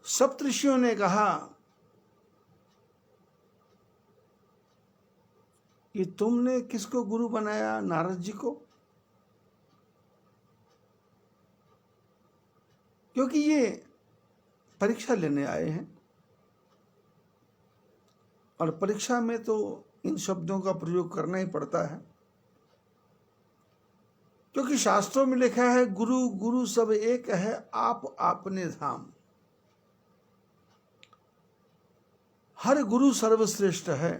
सप्तऋषियों ने कहा कि तुमने किसको गुरु बनाया? नारद जी को। क्योंकि ये परीक्षा लेने आए हैं और परीक्षा में तो इन शब्दों का प्रयोग करना ही पड़ता है, क्योंकि शास्त्रों में लिखा है गुरु गुरु सब एक है, आप आपने धाम। हर गुरु सर्वश्रेष्ठ है,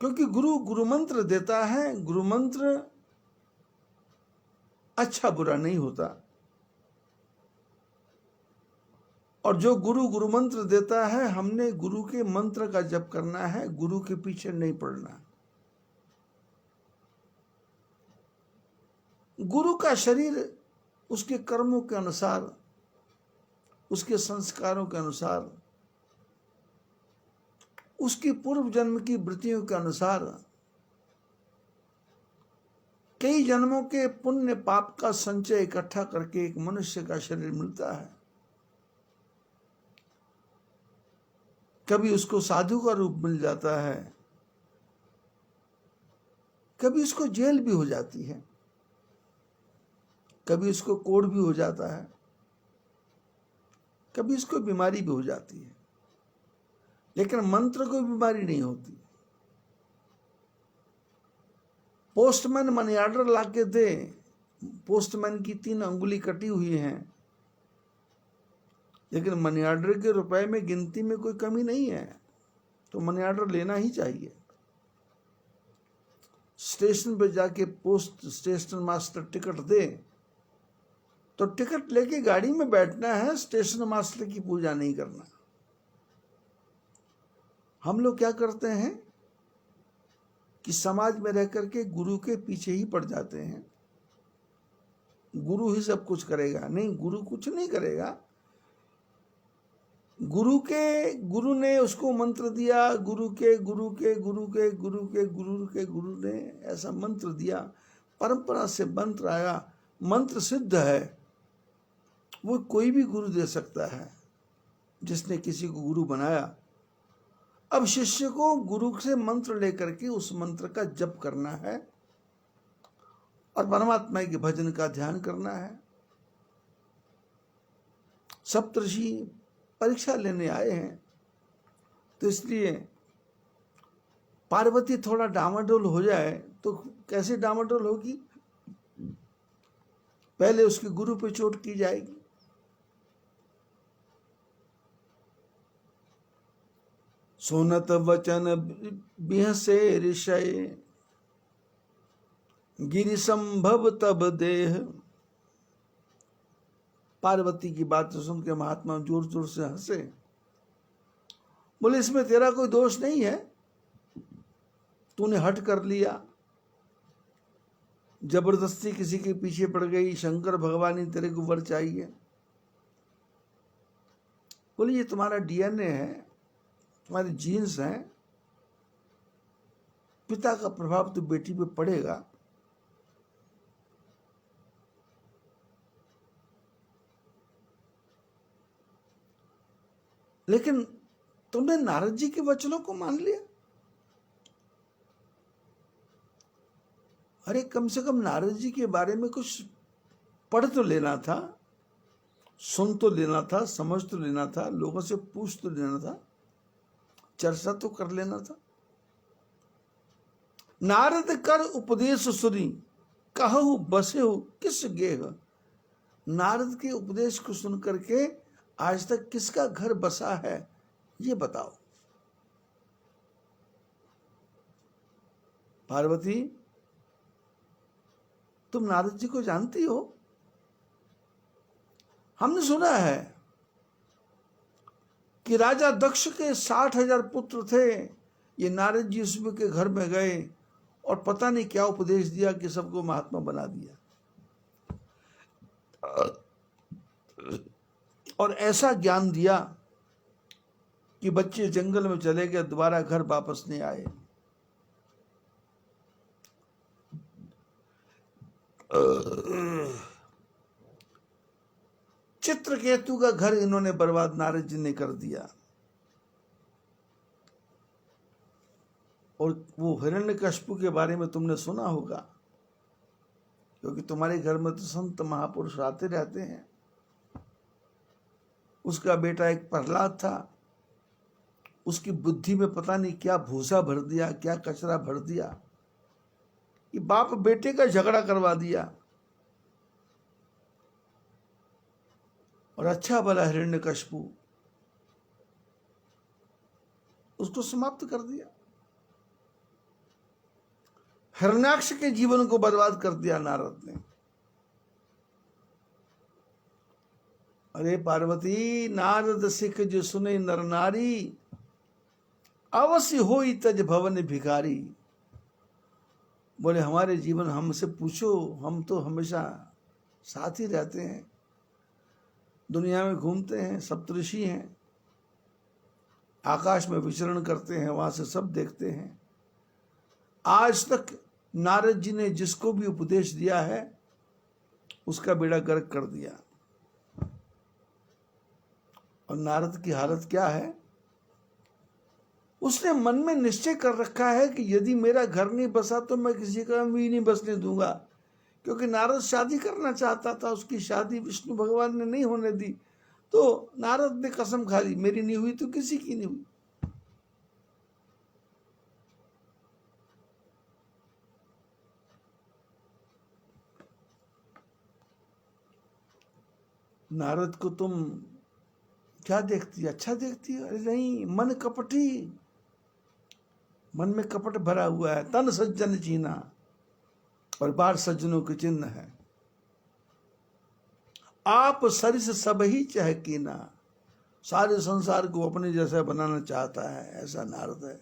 क्योंकि गुरु गुरु मंत्र देता है। गुरु मंत्र अच्छा बुरा नहीं होता, और जो गुरु गुरु मंत्र देता है, हमने गुरु के मंत्र का जप करना है, गुरु के पीछे नहीं पड़ना। गुरु का शरीर उसके कर्मों के अनुसार, उसके संस्कारों के अनुसार, उसकी पूर्व जन्म की वृत्तियों के अनुसार, कई जन्मों के पुण्य पाप का संचय इकट्ठा करके एक मनुष्य का शरीर मिलता है। कभी उसको साधु का रूप मिल जाता है, कभी उसको जेल भी हो जाती है, कभी उसको कोढ़ भी हो जाता है, कभी उसको बीमारी भी हो जाती है, लेकिन मंत्र को बीमारी नहीं होती। पोस्टमैन मनी ऑर्डर ला के दे, पोस्टमैन की 3 अंगुली कटी हुई हैं, लेकिन मनी ऑर्डर के रुपए में गिनती में कोई कमी नहीं है, तो मनी ऑर्डर लेना ही चाहिए। स्टेशन पे जाके पोस्ट स्टेशन मास्टर टिकट दे, तो टिकट लेके गाड़ी में बैठना है, स्टेशन मास्टर की पूजा नहीं करना। हम लोग क्या करते हैं कि समाज में रह करके गुरु के पीछे ही पड़ जाते हैं। गुरु ही सब कुछ करेगा, नहीं, गुरु कुछ नहीं करेगा। गुरु ने उसको मंत्र दिया, गुरु ने ऐसा मंत्र दिया, परंपरा से मंत्र आया, मंत्र सिद्ध है। वो कोई भी गुरु दे सकता है जिसने किसी को गुरु बनाया। अब शिष्य को गुरु से मंत्र लेकर के उस मंत्र का जप करना है और परमात्मा के भजन का ध्यान करना है। सप्तऋषि परीक्षा लेने आए हैं, तो इसलिए पार्वती थोड़ा डामाडोल हो जाए तो कैसे डामाडोल होगी? पहले उसके गुरु पे चोट की जाएगी। सुनत वचन बिहसे ऋषय, गिरि संभव तब देह। पार्वती की बात सुन के महात्मा जोर जोर से हंसे, बोले इसमें तेरा कोई दोष नहीं है, तूने हट कर लिया, जबरदस्ती किसी के पीछे पड़ गई, शंकर भगवान ही तेरे को वर चाहिए। बोले ये तुम्हारा डीएनए है, तुम्हारे जीन्स हैं, पिता का प्रभाव तो बेटी पे पड़ेगा। लेकिन तुमने नारद जी के वचनों को मान लिया। अरे कम से कम नारद जी के बारे में कुछ पढ़ तो लेना था, सुन तो लेना था, समझ तो लेना था, लोगों से पूछ तो लेना था, चर्चा तो कर लेना था। नारद कर उपदेश सुनी, कहु बसे हो किस गेह। नारद के उपदेश को सुन करके आज तक किसका घर बसा है ये बताओ। पार्वती, तुम नारद जी को जानती हो? हमने सुना है कि राजा दक्ष के 60,000 पुत्र थे। ये नारद जी उसमें के घर में गए और पता नहीं क्या उपदेश दिया कि सबको महात्मा बना दिया, और ऐसा ज्ञान दिया कि बच्चे जंगल में चले गए, दोबारा घर वापस नहीं आए। चित्रकेतु का घर इन्होंने बर्बाद नारद जी ने कर दिया। और वो हिरण्यकशिपु के बारे में तुमने सुना होगा, क्योंकि तुम्हारे घर में तो संत महापुरुष आते रहते हैं। उसका बेटा एक प्रहलाद था, उसकी बुद्धि में पता नहीं क्या भूसा भर दिया, क्या कचरा भर दिया, कि बाप बेटे का झगड़ा करवा दिया। और अच्छा भला हिरण्यकशिपु उसको समाप्त कर दिया। हिरण्याक्ष के जीवन को बर्बाद कर दिया नारद ने। अरे पार्वती, नारद सिख जो सुने नर नारी, अवश्य होई तज भवन भिखारी। बोले हमारे जीवन हमसे पूछो, हम तो हमेशा साथ ही रहते हैं, दुनिया में घूमते हैं, सप्तऋषि हैं, आकाश में विचरण करते हैं, वहां से सब देखते हैं। आज तक नारद जी ने जिसको भी उपदेश दिया है उसका बेड़ा गर्क कर दिया। और नारद की हालत क्या है? उसने मन में निश्चय कर रखा है कि यदि मेरा घर नहीं बसा तो मैं किसी का भी नहीं बसने दूंगा। क्योंकि नारद शादी करना चाहता था, उसकी शादी विष्णु भगवान ने नहीं होने दी, तो नारद ने कसम खा ली, मेरी नहीं हुई तो किसी की नहीं हुई। नारद को तुम क्या देखती है? अच्छा देखती है? अरे नहीं, मन कपटी, मन में कपट भरा हुआ है। तन सज्जन चीना और बाहर सज्जनों के चिन्ह है। आप सरिस सब ही चहकीना, सारे संसार को अपने जैसा बनाना चाहता है, ऐसा नारद है।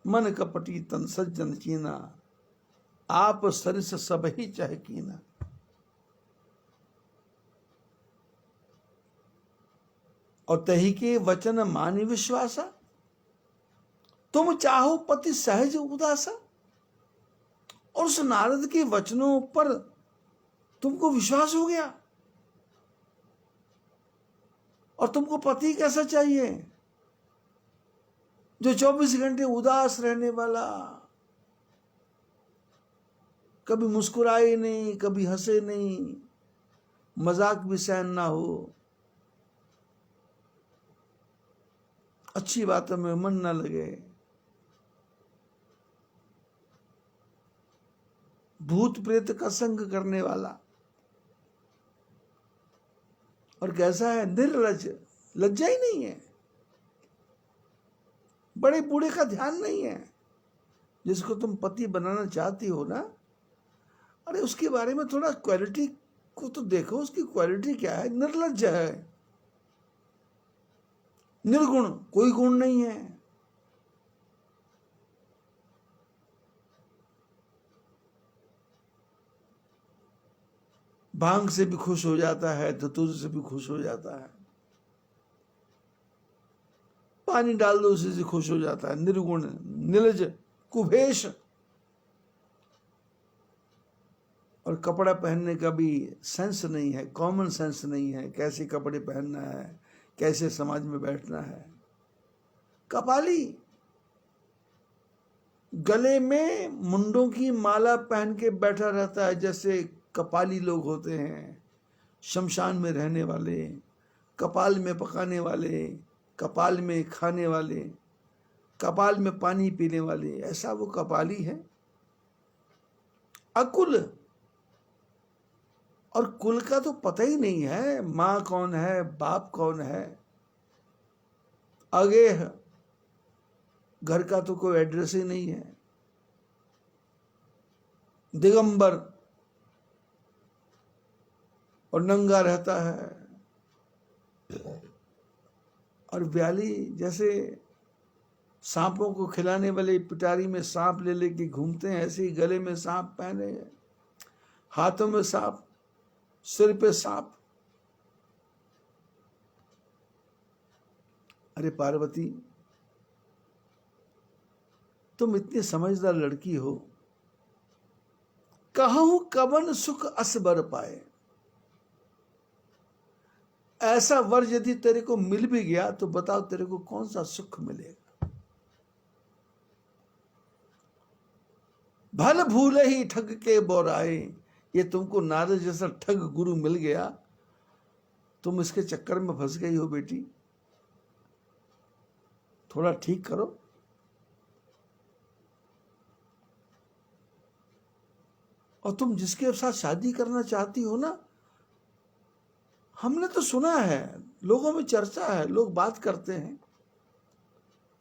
मन कपटी तन सज्जन चीना, आप सरिस सब ही चहकीना। और तही के वचन मानि विश्वासा, तुम चाहो पति सहज उदासा। और उस नारद के वचनों पर तुमको विश्वास हो गया, और तुमको पति कैसा चाहिए? जो 24 घंटे उदास रहने वाला, कभी मुस्कुराए नहीं, कभी हंसे नहीं, मजाक भी सहन ना हो, अच्छी बातों में मन ना लगे, भूत प्रेत का संग करने वाला। और कैसा है? निर्लज, लज्जा ही नहीं है, बड़े बूढ़े का ध्यान नहीं है। जिसको तुम पति बनाना चाहती हो ना, अरे उसके बारे में थोड़ा क्वालिटी को तो देखो, उसकी क्वालिटी क्या है। निर्लज है, निर्गुण, कोई गुण नहीं है। भांग से भी खुश हो जाता है, धतूर से भी खुश हो जाता है, पानी डाल दो उसी से खुश हो जाता है। निर्गुण, निलज, कुभेश। और कपड़ा पहनने का भी सेंस नहीं है, कॉमन सेंस नहीं है, कैसे कपड़े पहनना है, कैसे समाज में बैठना है। कपाली, गले में मुंडों की माला पहन के बैठा रहता है, जैसे कपाली लोग होते हैं, शमशान में रहने वाले, कपाल में पकाने वाले, कपाल में खाने वाले, कपाल में पानी पीने वाले, ऐसा वो कपाली है। अकुल, और कुल का तो पता ही नहीं है, माँ कौन है, बाप कौन है। अगेह, घर का तो कोई एड्रेस ही नहीं है। दिगंबर, और नंगा रहता है। और व्याली, जैसे सांपों को खिलाने वाले पिटारी में सांप ले लेके घूमते हैं, ऐसे ही गले में सांप पहने, हाथों में सांप, सिर पे सांप। अरे पार्वती, तुम इतनी समझदार लड़की हो, कहूं कवन सुख असबर पाए। ऐसा वर यदि तेरे को मिल भी गया तो बताओ तेरे को कौन सा सुख मिलेगा। भल भूले ही ठग के बोराए, ये तुमको नारद जैसा ठग गुरु मिल गया, तुम इसके चक्कर में फंस गई हो बेटी, थोड़ा ठीक करो। और तुम जिसके साथ शादी करना चाहती हो ना, हमने तो सुना है, लोगों में चर्चा है, लोग बात करते हैं,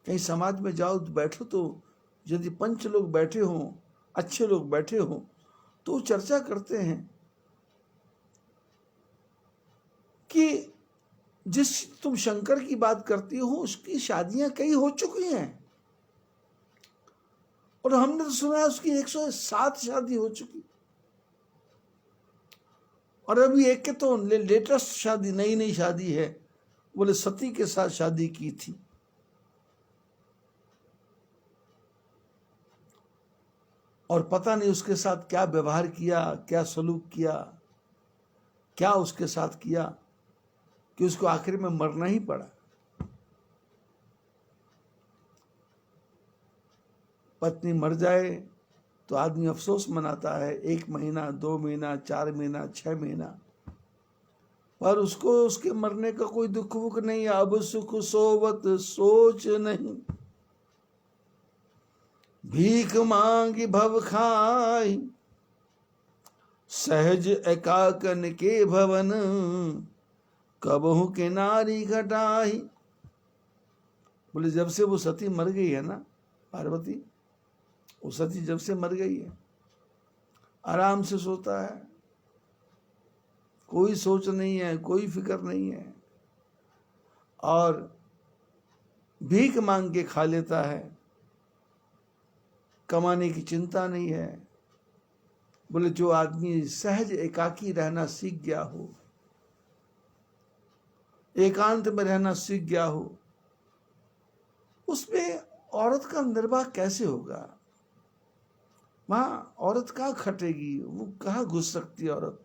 कहीं समाज में जाओ बैठो तो यदि 5 लोग बैठे हों, अच्छे लोग बैठे हों, तो चर्चा करते हैं कि जिस तुम शंकर की बात करती हो उसकी शादियां कई हो चुकी हैं, और हमने तो सुना है उसकी 107 शादी हो चुकी, और अभी एक के तो लेटेस्ट शादी, नई नई शादी है, बोले सती के साथ शादी की थी। और पता नहीं उसके साथ क्या व्यवहार किया, क्या सलूक किया, क्या उसके साथ किया कि उसको आखिर में मरना ही पड़ा। पत्नी मर जाए तो आदमी अफसोस मनाता है, 1 महीना, 2 महीना, 4 महीना, 6 महीना, पर उसको उसके मरने का कोई दुख वुख नहीं। अब सुख सोवत सोच नहीं, भीख मांगी भव खाई, सहज एकाकन के भवन, कबहु के नारी घटाई। बोले जब से वो सती मर गई है ना, पार्वती, वो सती जब से मर गई है, आराम से सोता है, कोई सोच नहीं है, कोई फिक्र नहीं है, और भीख मांग के खा लेता है, कमाने की चिंता नहीं है। बोले जो आदमी सहज एकाकी रहना सीख गया हो, एकांत में रहना सीख गया हो, उसमें औरत का निर्वाह कैसे होगा? वहां औरत कहाँ खटेगी, वो कहाँ घुस सकती है औरत?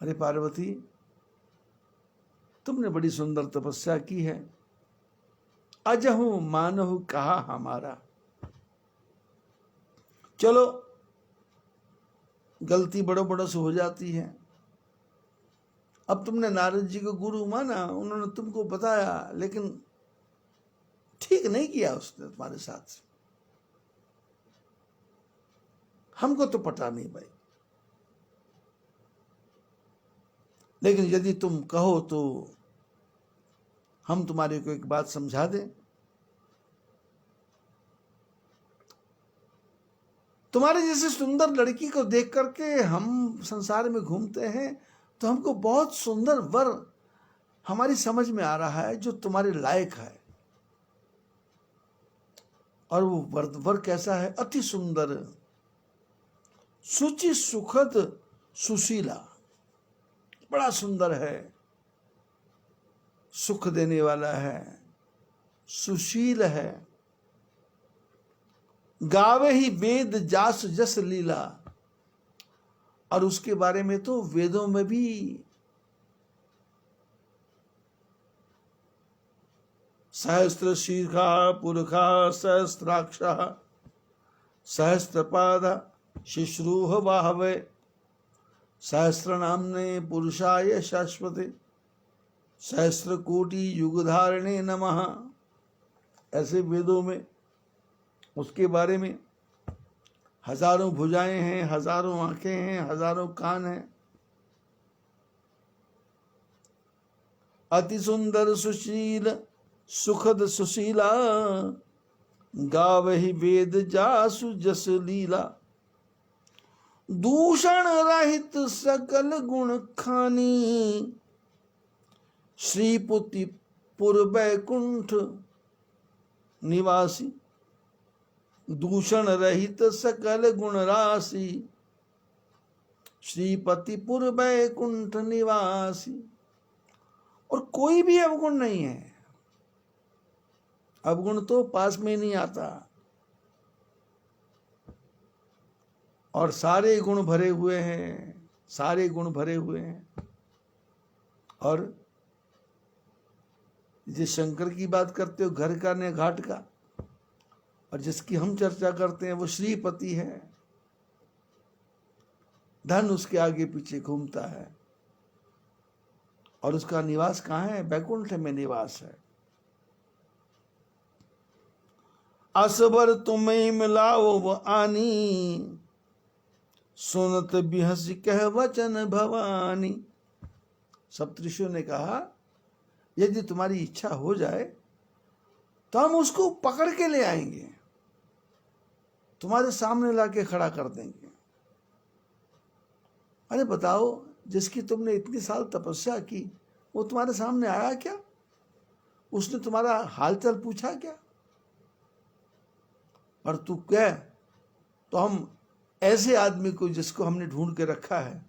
अरे पार्वती, तुमने बड़ी सुंदर तपस्या की है, अजहु मानहु कहा हमारा। चलो गलती बड़ो बड़ों से हो जाती है, अब तुमने नारद जी को गुरु माना, उन्होंने तुमको बताया, लेकिन ठीक नहीं किया उसने तुम्हारे साथ, हमको तो पता नहीं भाई। लेकिन यदि तुम कहो तो हम तुम्हारे को एक बात समझा दें। तुम्हारे जैसे सुंदर लड़की को देख करके हम संसार में घूमते हैं, तो हमको बहुत सुंदर वर हमारी समझ में आ रहा है जो तुम्हारे लायक है। और वो वर कैसा है? अति सुंदर, सुचि सुखद सुशीला, बड़ा सुंदर है, सुख देने वाला है, सुशील है, गावे ही वेद जास जस लीला। और उसके बारे में तो वेदों में भी सहस्त्र शीर्षा पुरुषा सहस्त्राक्ष सहस्त्रपाद शिश्रूह वाहवे सहस्त्र नामने पुरुषाय शाश्वते सहस्त्र कोटि युगधारणे नमः। ऐसे वेदों में उसके बारे में हजारों भुजाएं हैं, हजारों आंखें हैं, हजारों कान हैं, अति सुंदर सुशील सुखद सुशीला, गावहि वेद जासु जस लीला। दूषण रहित सकल गुण खानी, श्रीपुति पुर बैकुंठ निवासी। दूषण रहित सकल गुण राशि, श्रीपतिपुर बैकुंठ निवासी। और कोई भी अवगुण नहीं है, अवगुण तो पास में नहीं आता, और सारे गुण भरे हुए हैं, सारे गुण भरे हुए हैं। और जिस शंकर की बात करते हो घर का ने घाट का, और जिसकी हम चर्चा करते हैं वो श्रीपति है। धन उसके आगे पीछे घूमता है और उसका निवास कहाँ है? बैकुंठ में निवास है। असबर तुम्हें मिलाओ वो आनी, सुनत बिहस कह वचन भवानी। सप्तऋषियों ने कहा यदि तुम्हारी इच्छा हो जाए तो हम उसको पकड़ के ले आएंगे, तुम्हारे सामने लाके खड़ा कर देंगे। अरे बताओ, जिसकी तुमने इतनी साल तपस्या की वो तुम्हारे सामने आया क्या? उसने तुम्हारा हालचाल पूछा क्या? और तू कह तो हम ऐसे आदमी को जिसको हमने ढूंढ के रखा है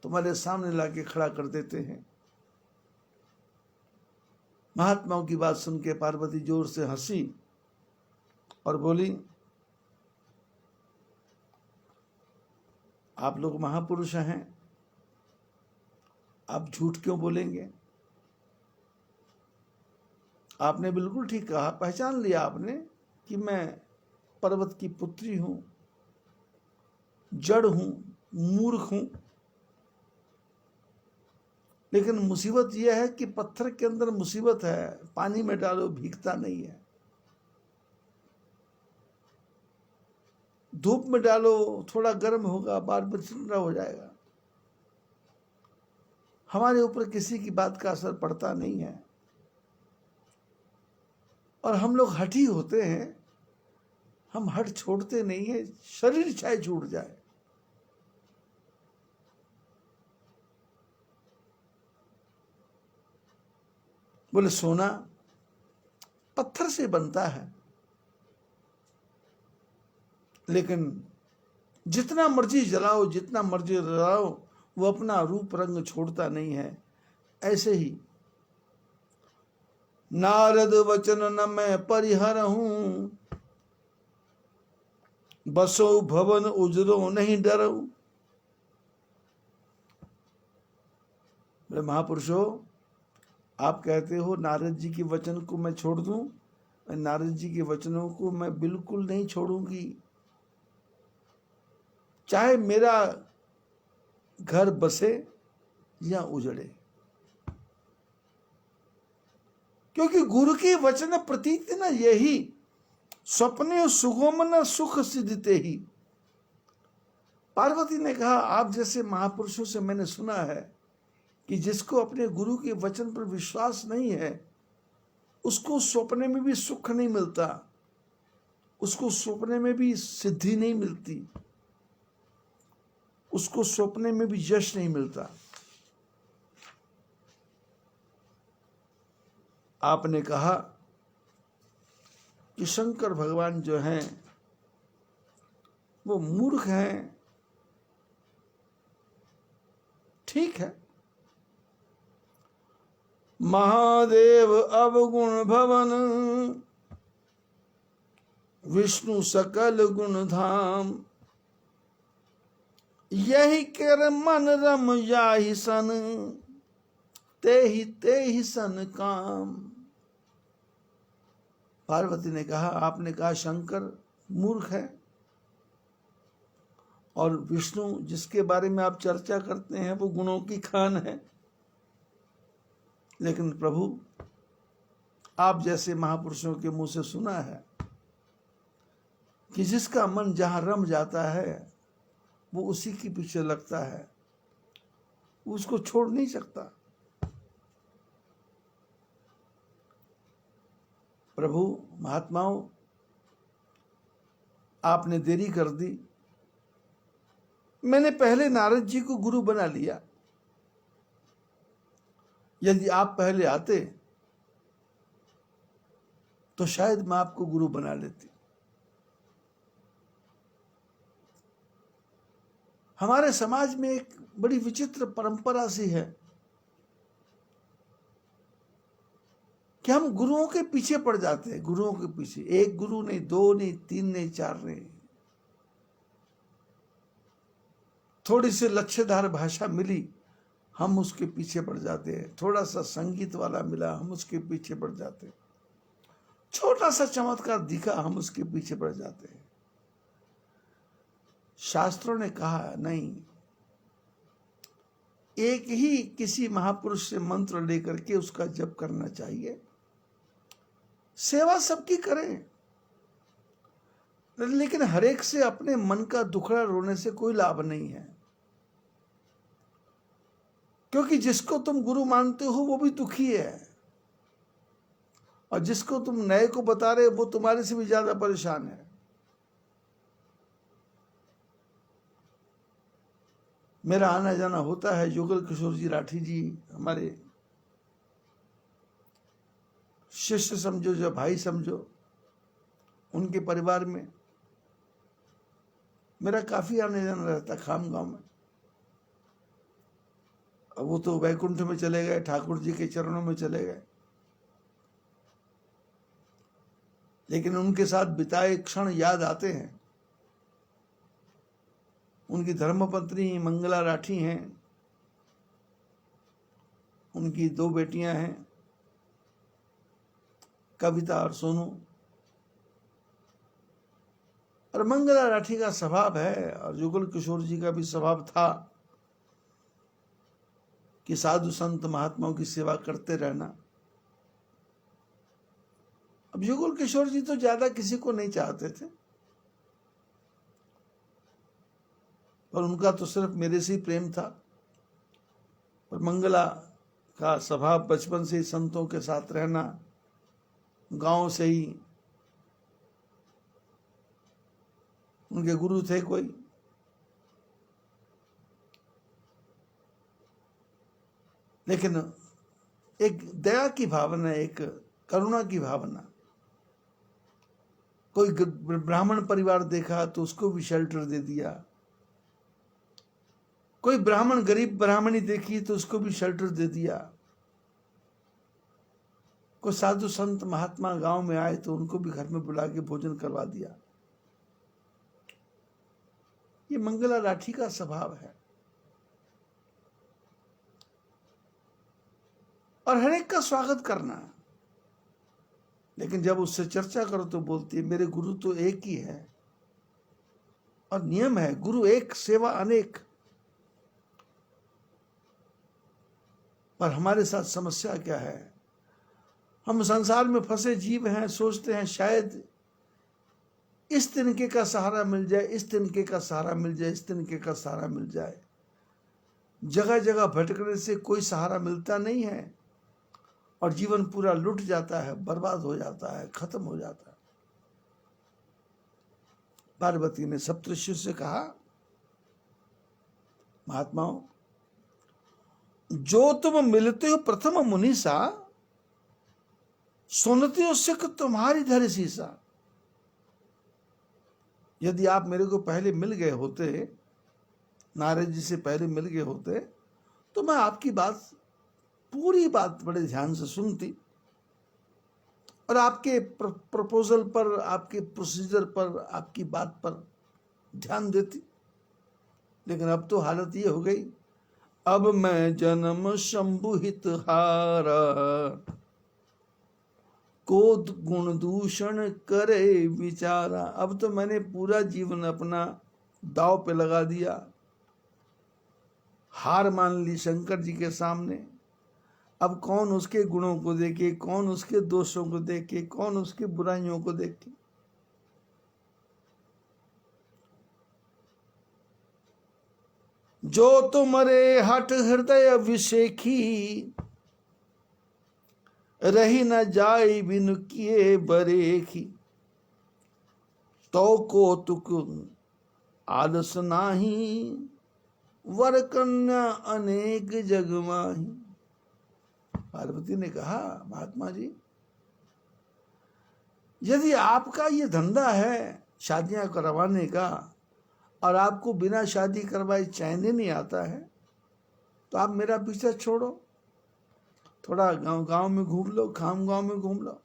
तुम्हारे सामने लाके खड़ा कर देते हैं। महात्माओं की बात सुन के पार्वती जोर से हंसी और बोली, आप लोग महापुरुष हैं, आप झूठ क्यों बोलेंगे? आपने बिल्कुल ठीक कहा, पहचान लिया आपने कि मैं पर्वत की पुत्री हूं, जड़ हूं, मूर्ख हूं। लेकिन मुसीबत यह है कि पत्थर के अंदर मुसीबत है, पानी में डालो भीगता नहीं है, धूप में डालो थोड़ा गर्म होगा, बाद में ठंडा हो जाएगा। हमारे ऊपर किसी की बात का असर पड़ता नहीं है और हम लोग हठी होते हैं, हम हट छोड़ते नहीं है, शरीर चाहे छूट जाए। बोले सोना पत्थर से बनता है, लेकिन जितना मर्जी जलाओ, जितना मर्जी जलाओ, वो अपना रूप रंग छोड़ता नहीं है। ऐसे ही नारद वचन न मैं परिहर हूं, बसो भवन उजरो नहीं डरो। महापुरुषों, आप कहते हो नारद जी के वचन को मैं छोड़ दूं, नारद जी के वचनों को मैं बिल्कुल नहीं छोड़ूंगी, चाहे मेरा घर बसे या उजड़े। क्योंकि गुरु की वचन प्रतीत न यही, स्वप्ने सुगम न सुख सिद्धते ही। पार्वती ने कहा आप जैसे महापुरुषों से मैंने सुना है कि जिसको अपने गुरु के वचन पर विश्वास नहीं है उसको सपने में भी सुख नहीं मिलता, उसको सपने में भी सिद्धि नहीं मिलती, उसको सपने में भी यश नहीं मिलता। आपने कहा कि शंकर भगवान जो हैं वो मूर्ख हैं, ठीक है। महादेव अवगुण भवन, विष्णु सकल गुण धाम, यही कर मन रम जाहि सन, ते ही सन काम। पार्वती ने कहा आपने कहा शंकर मूर्ख है और विष्णु जिसके बारे में आप चर्चा करते हैं वो गुणों की खान है, लेकिन प्रभु आप जैसे महापुरुषों के मुंह से सुना है कि जिसका मन जहां रम जाता है वो उसी के पीछे लगता है, उसको छोड़ नहीं सकता। प्रभु महात्माओं, आपने देरी कर दी, मैंने पहले नारद जी को गुरु बना लिया। यदि आप पहले आते तो शायद मैं आपको गुरु बना लेती। हमारे समाज में एक बड़ी विचित्र परंपरा सी है कि हम गुरुओं के पीछे पड़ जाते हैं, गुरुओं के पीछे, एक गुरु नहीं, दो नहीं, तीन नहीं, चार नहीं। थोड़ी सी लच्छेदार भाषा मिली, हम उसके पीछे पड़ जाते हैं। थोड़ा सा संगीत वाला मिला, हम उसके पीछे पड़ जाते हैं। छोटा सा चमत्कार दिखा, हम उसके पीछे पड़ जाते हैं। शास्त्रों ने कहा नहीं, एक ही किसी महापुरुष से मंत्र लेकर के उसका जप करना चाहिए। सेवा सबकी करें, लेकिन हरेक से अपने मन का दुखड़ा रोने से कोई लाभ नहीं है, क्योंकि जिसको तुम गुरु मानते हो वो भी दुखी है, और जिसको तुम नए को बता रहे हो वो तुम्हारे से भी ज्यादा परेशान है। मेरा आना जाना होता है, युगल किशोर जी राठी जी हमारे शिष्य समझो, जो भाई समझो, उनके परिवार में मेरा काफी आने जाना रहता खाम गांव में। अब वो तो वैकुंठ में चले गए, ठाकुर जी के चरणों में चले गए, लेकिन उनके साथ बिताए क्षण याद आते हैं। उनकी धर्मपत्नी मंगला राठी हैं, उनकी 2 बेटियां हैं, कविता और सोनू। और मंगला राठी का स्वभाव है, और युगल किशोर जी का भी स्वभाव था कि साधु संत महात्माओं की सेवा करते रहना। अब युगल किशोर जी तो ज्यादा किसी को नहीं चाहते थे, और उनका तो सिर्फ मेरे से ही प्रेम था। और मंगला का स्वभाव बचपन से ही संतों के साथ रहना, गांव से ही उनके गुरु थे कोई। लेकिन एक दया की भावना, एक करुणा की भावना। कोई ब्राह्मण परिवार देखा तो उसको भी शेल्टर दे दिया, कोई ब्राह्मण गरीब ब्राह्मणी देखी तो उसको भी शेल्टर दे दिया, कोई साधु संत महात्मा गांव में आए तो उनको भी घर में बुला के भोजन करवा दिया। ये मंगला राठी का स्वभाव है, और हर एक का स्वागत करना। लेकिन जब उससे चर्चा करो तो बोलती है मेरे गुरु तो एक ही है, और नियम है गुरु एक सेवा अनेक। पर हमारे साथ समस्या क्या है, हम संसार में फंसे जीव हैं, सोचते हैं शायद इस तिनके का सहारा मिल जाए, इस तिनके का सहारा मिल जाए, इस तिनके का सहारा मिल जाए। जगह जगह भटकने से कोई सहारा मिलता नहीं है, और जीवन पूरा लुट जाता है, बर्बाद हो जाता है, खत्म हो जाता है। पार्वती ने सप्तऋषि से कहा, महात्माओं, जो तुम मिलते हो प्रथम मुनीसा, सुनते हो सिख तुम्हारी धर सीसा। यदि आप मेरे को पहले मिल गए होते, नारद जी से पहले मिल गए होते, तो मैं आपकी बात, पूरी बात बड़े ध्यान से सुनती, और आपके प्रपोजल पर, आपके प्रोसीजर पर, आपकी बात पर ध्यान देती। लेकिन अब तो हालत ये हो गई, अब मैं जन्म शंभुहित हारा, कोद गुण दूषण करे विचारा। अब तो मैंने पूरा जीवन अपना दांव पे लगा दिया, हार मान ली शंकर जी के सामने। अब कौन उसके गुणों को देखे, कौन उसके दोषों को देखे, कौन उसकी बुराइयों को देखे। जो तुम्हारे हट हृदय अभिषेखी, रही न जाय बिनु किए बरेखी। तो कौतुक आलस नाही, वर कन्या अनेक जग माही। पार्वती ने कहा, महात्मा जी, यदि आपका ये धंधा है शादियां करवाने का, और आपको बिना शादी करवाए चैन ही नहीं आता है, तो आप मेरा पीछा छोड़ो, थोड़ा गांव गांव में घूम लो, खाम गांव में घूम लो,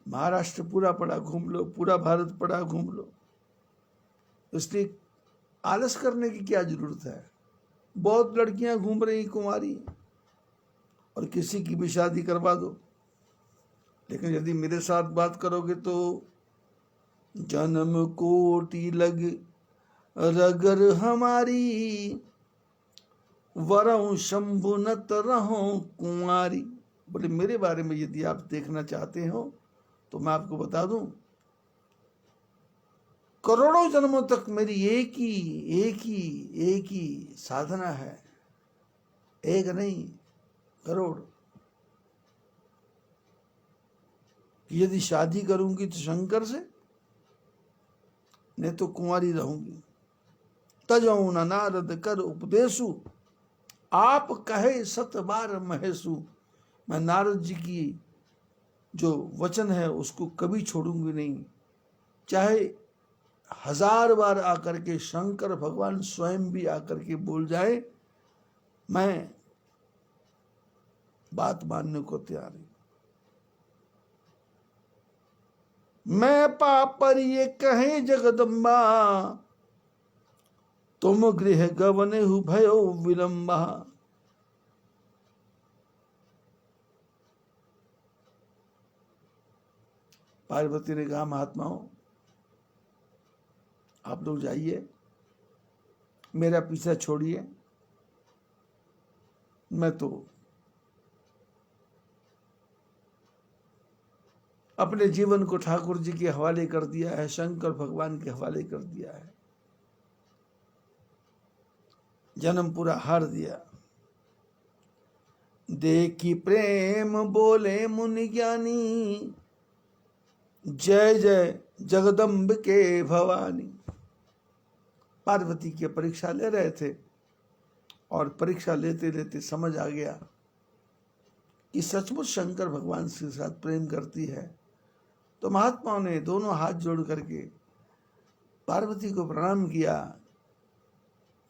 महाराष्ट्र पूरा पड़ा घूम लो, पूरा भारत पड़ा घूम लो। इसलिए आलस करने की क्या जरूरत है? बहुत लड़कियां घूम रही कुंवारी, और किसी की भी शादी करवा दो। लेकिन यदि मेरे साथ बात करोगे तो जन्म कोटि लग रगर हमारी, वरऊ शंभु नत रहो कुंवारी। बोले मेरे बारे में यदि आप देखना चाहते हो तो मैं आपको बता दूं, करोड़ों जन्मों तक मेरी एक ही साधना है। एक नहीं, करोड़। यदि शादी करूंगी तो शंकर से, नहीं तो कुंवारी रहूंगी। तजऊ न नारद कर उपदेशु, आप कहे सत बार महेशु। मैं नारद जी की जो वचन है उसको कभी छोड़ूंगी नहीं, चाहे 1000 बार आकर के शंकर भगवान स्वयं भी आकर के बोल जाए, मैं बात मानने को तैयार हूं। मैं पापर ये कहे जगदम्बा, तुम गृह गवने हु भयो विलंबा। पार्वती ने कहा महात्माओं, आप लोग जाइए, मेरा पीछा छोड़िए। मैं तो अपने जीवन को ठाकुर जी के हवाले कर दिया है, शंकर भगवान के हवाले कर दिया है। जन्म पूरा हार दिया। देखी प्रेम बोले मुनि ज्ञानी, जय जय जगदम्ब के भवानी। पार्वती की परीक्षा ले रहे थे, और परीक्षा लेते लेते समझ आ गया कि सचमुच शंकर भगवान के साथ प्रेम करती है। तो महात्माओं ने दोनों हाथ जोड़ करके पार्वती को प्रणाम किया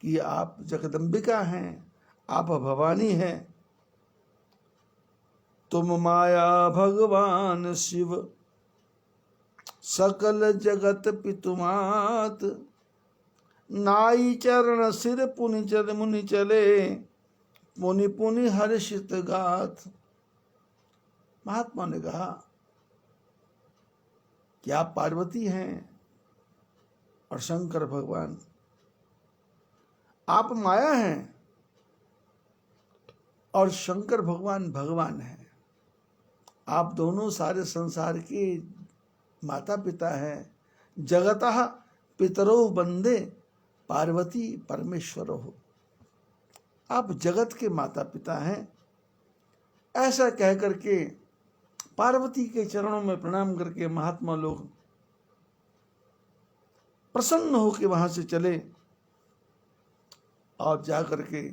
कि आप जगदम्बिका हैं, आप भवानी हैं, तुम माया भगवान शिव, सकल जगत पितुमात। नाई चरण सिर पुनि चल मुनि चले, मुनि पुनि हर्षित गाथ। महात्मा ने कहा कि आप पार्वती हैं और शंकर भगवान, आप माया हैं और शंकर भगवान भगवान हैं। आप दोनों सारे संसार के माता पिता हैं। जगतः पितरो वंदे पार्वती परमेश्वर हो। आप जगत के माता पिता हैं। ऐसा कह करके पार्वती के चरणों में प्रणाम करके महात्मा लोग प्रसन्न होकर वहां से चले, और जाकर के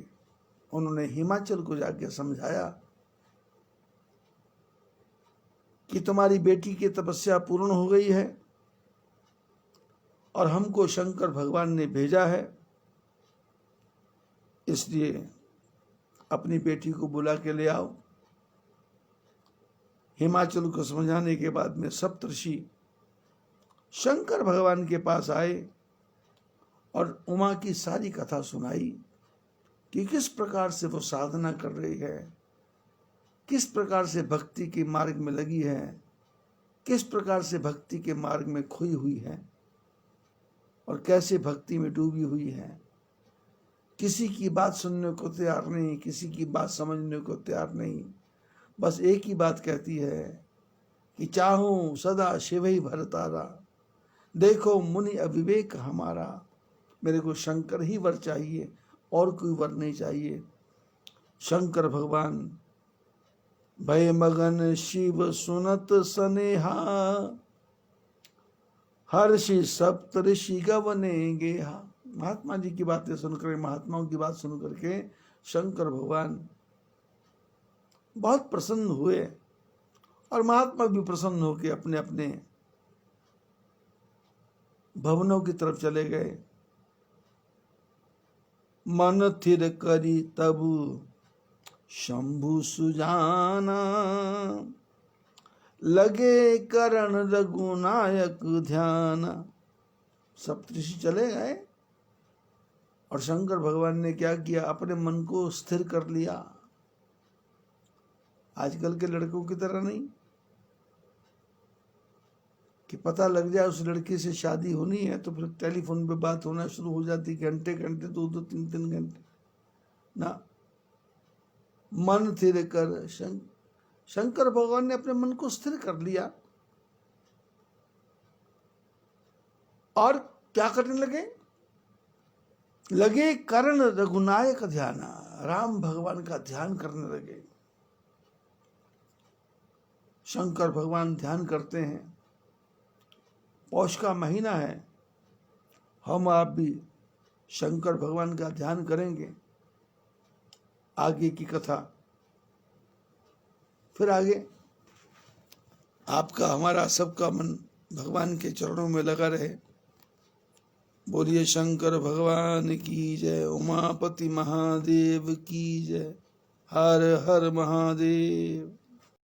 उन्होंने हिमाचल को जाके समझाया कि तुम्हारी बेटी की तपस्या पूर्ण हो गई है और हमको शंकर भगवान ने भेजा है, इसलिए अपनी बेटी को बुला के ले आओ। हिमाचल को समझाने के बाद में सप्तऋषि शंकर भगवान के पास आए और उमा की सारी कथा सुनाई कि किस प्रकार से वो साधना कर रही है, किस प्रकार से भक्ति के मार्ग में लगी है, किस प्रकार से भक्ति के मार्ग में खोई हुई है और कैसे भक्ति में डूबी हुई है। किसी की बात सुनने को तैयार नहीं, किसी की बात समझने को तैयार नहीं, बस एक ही बात कहती है कि चाहूं सदा शिव ही भरतारा, देखो मुनि अविवेक हमारा। मेरे को शंकर ही वर चाहिए, और कोई वर नहीं चाहिए। शंकर भगवान भय मगन शिव सुनत सनेहा, हर्षि सप्त ऋषि गवने गेहा। महात्मा जी की बातें सुनकर, महात्माओं की बात सुन करके शंकर भगवान बहुत प्रसन्न हुए, और महात्मा भी प्रसन्न होकर अपने अपने भवनों की तरफ चले गए। मन थिर करी तब शंभु सुजाना, लगे करण रघुनायक ध्यान। सप्तऋषि चले गए और शंकर भगवान ने क्या किया, अपने मन को स्थिर कर लिया। आजकल के लड़कों की तरह नहीं कि पता लग जाए उस लड़की से शादी होनी है तो फिर टेलीफोन पे बात होना शुरू हो जाती, घंटे घंटे, 2-2, 3-3 घंटे ना। मन स्थिर कर, शंकर भगवान ने अपने मन को स्थिर कर लिया और क्या करने लगे करण रघुनायक ध्यान, राम भगवान का ध्यान करने लगे। शंकर भगवान ध्यान करते हैं। पौष का महीना है, हम आप भी शंकर भगवान का ध्यान करेंगे। आगे की कथा फिर आगे। आपका हमारा सबका मन भगवान के चरणों में लगा रहे। बोलिए शंकर भगवान की जय, उमापति महादेव की जय, हर हर महादेव।